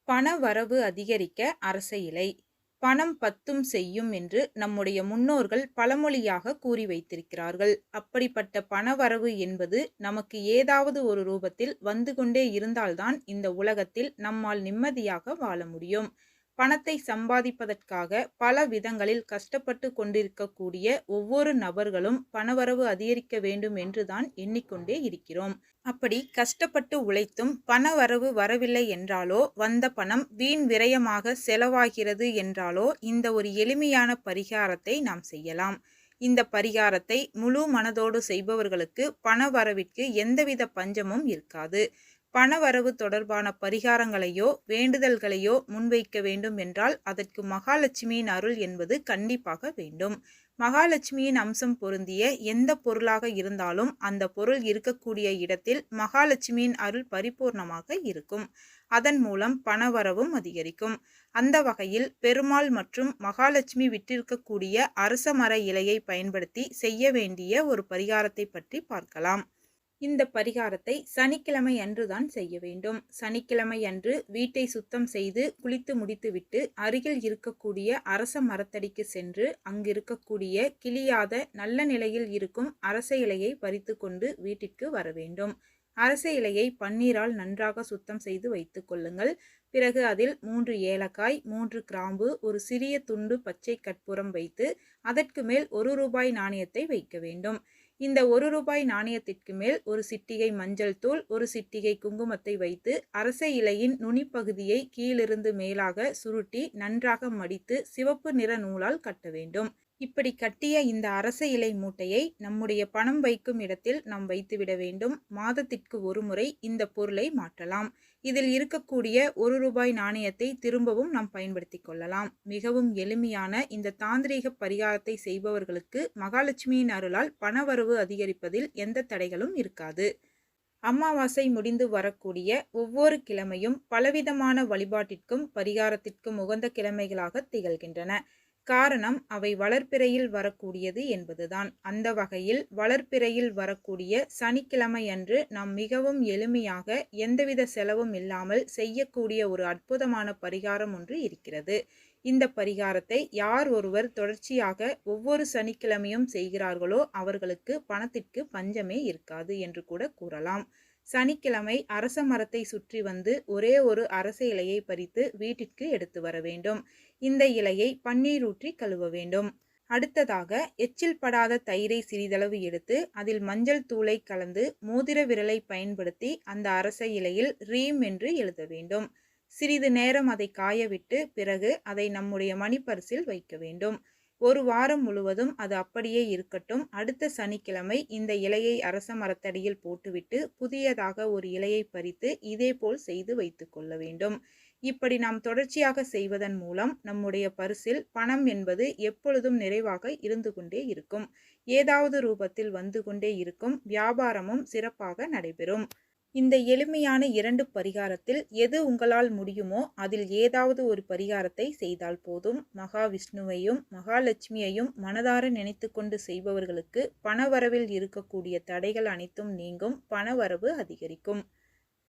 பண வரவு அதிகரிக்க அரச இலை. பணம் பத்தும் செய்யும் என்று நம்முடைய முன்னோர்கள் பழமொழியாக கூறி வைத்திருக்கிறார்கள். அப்படிப்பட்ட பணவரவு என்பது நமக்கு ஏதாவது ஒரு ரூபத்தில் வந்து கொண்டே இருந்தால்தான் இந்த உலகத்தில் நம்மால் நிம்மதியாக வாழ முடியும். பணத்தை சம்பாதிப்பதற்காக பல விதங்களில் கஷ்டப்பட்டு கொண்டிருக்கக்கூடிய ஒவ்வொரு நபர்களும் பணவரவு அதிகரிக்க வேண்டும் என்றுதான் எண்ணிக்கொண்டே இருக்கிறோம். அப்படி கஷ்டப்பட்டு உழைத்தும் பணவரவு வரவில்லை என்றாலோ, வந்த பணம் வீண் விரயமாக செலவாகிறது என்றாலோ, இந்த ஒரு எளிமையான பரிகாரத்தை நாம் செய்யலாம். இந்த பரிகாரத்தை முழு மனதோடு செய்பவர்களுக்கு பணவரவிற்கு எந்தவித பஞ்சமும் இருக்காது. பணவரவு தொடர்பான பரிகாரங்களையோ வேண்டுதல்களையோ முன்வைக்க வேண்டும் என்றால் அதற்கு மகாலட்சுமியின் அருள் என்பது கண்டிப்பாக வேண்டும். மகாலட்சுமியின் அம்சம் பொருந்திய எந்த பொருளாக இருந்தாலும் அந்த பொருள் இருக்கக்கூடிய இடத்தில் மகாலட்சுமியின் அருள் பரிபூர்ணமாக இருக்கும். அதன் மூலம் பணவரவும் அதிகரிக்கும். அந்த வகையில் பெருமாள் மற்றும் மகாலட்சுமி விற்றிருக்கக்கூடிய அரச மர இலையை பயன்படுத்தி செய்ய வேண்டிய ஒரு பரிகாரத்தை பற்றி பார்க்கலாம். இந்த பரிகாரத்தை சனிக்கிழமை அன்றுதான் செய்ய வேண்டும். சனிக்கிழமை அன்று வீட்டை சுத்தம் செய்து குளித்து முடித்துவிட்டு அருகில் இருக்கக்கூடிய அரச மரத்தடிக்கு சென்று அங்கிருக்கக்கூடிய கிளியாத நல்ல நிலையில் இருக்கும் அரச இலையை பறித்து கொண்டு வீட்டிற்கு வர வேண்டும். அரச இலையை பன்னீரால் நன்றாக சுத்தம் செய்து வைத்துக் கொள்ளுங்கள். பிறகு அதில் 3 ஏலக்காய், 3 கிராம்பு, ஒரு சிறிய துண்டு பச்சை கற்பூரம் வைத்து அதற்கு மேல் ₹1 நாணயத்தை வைக்க வேண்டும். இந்த ₹1 நாணயத்திற்கு மேல் ஒரு சிட்டிகை மஞ்சள் தூள், ஒரு சிட்டிகை குங்குமத்தை வைத்து அரச இலையின் நுனிப்பகுதியை கீழிருந்து மேலாக சுருட்டி நன்றாக மடித்து சிவப்பு நிற நூலால் கட்ட வேண்டும். இப்படி கட்டிய இந்த அரச இலை மூட்டையை நம்முடைய பணம் வைக்கும் இடத்தில் நாம் வைத்துவிட வேண்டும். மாதத்திற்கு ஒரு முறை இந்த பொருளை மாற்றலாம். இதில் இருக்கக்கூடிய ₹1 நாணயத்தை திரும்பவும் நாம் பயன்படுத்தி கொள்ளலாம். மிகவும் எளிமையான இந்த தாந்திரீக பரிகாரத்தை செய்பவர்களுக்கு மகாலட்சுமியின் அருளால் பணவரவு அதிகரிப்பதில் எந்த தடைகளும் இருக்காது. அமாவாசை முடிந்து வரக்கூடிய ஒவ்வொரு கிழமையும் பலவிதமான வழிபாட்டிற்கும் பரிகாரத்திற்கும் உகந்த கிழமைகளாக திகழ்கின்றன. காரணம் அவை வளர்பிறையில் வரக்கூடியது என்பதுதான். அந்த வகையில் வளர்பிறையில் வரக்கூடிய சனிக்கிழமை அன்று நாம் மிகவும் எளிமையாக எந்தவித செலவும் இல்லாமல் செய்யக்கூடிய ஒரு அற்புதமான பரிகாரம் ஒன்று இருக்கிறது. இந்த பரிகாரத்தை யார் ஒருவர் தொடர்ச்சியாக ஒவ்வொரு சனிக்கிழமையும் செய்கிறார்களோ அவர்களுக்கு பணத்திற்கு பஞ்சமே இருக்காது என்று கூட கூறலாம். சனிக்கிழமை அரச மரத்தை சுற்றி வந்து ஒரே ஒரு அரச இலையை பறித்து வீட்டிற்கு எடுத்து வர வேண்டும். இந்த இலையை பன்னீர் ஊற்றி கழுவ வேண்டும். அடுத்ததாக எச்சில் படாத தயிரை சிறிதளவு எடுத்து அதில் மஞ்சள் தூளை கலந்து மோதிர விரலை பயன்படுத்தி அந்த அரச இலையில் ரீம் என்று எழுத வேண்டும். சிறிது நேரம் அதை காயவிட்டு பிறகு அதை நம்முடைய மணிப்பர்சில் வைக்க வேண்டும். ஒரு வாரம் முழுவதும் அது அப்படியே இருக்கட்டும். அடுத்த சனிக்கிழமை இந்த இலையை அரச மரத்தடியில் போட்டுவிட்டு புதியதாக ஒரு இலையை பறித்து இதேபோல் செய்து வைத்து கொள்ள வேண்டும். இப்படி நாம் தொடர்ச்சியாக செய்வதன் மூலம் நம்முடைய பர்சில் பணம் என்பது எப்பொழுதும் நிறைவாக இருந்து கொண்டே இருக்கும். ஏதாவது ரூபத்தில் வந்து கொண்டே இருக்கும். வியாபாரமும் சிறப்பாக நடைபெறும். இந்த எளிமையான 2 பரிகாரத்தில் எது உங்களால் முடியுமோ அதில் ஏதாவது ஒரு பரிகாரத்தை செய்தால் போதும். மகாவிஷ்ணுவையும் மகாலட்சுமியையும் மனதார நினைத்து கொண்டு செய்பவர்களுக்கு பணவரவில் இருக்கக்கூடிய தடைகள் அனைத்தும் நீங்கும். பணவரவு அதிகரிக்கும்.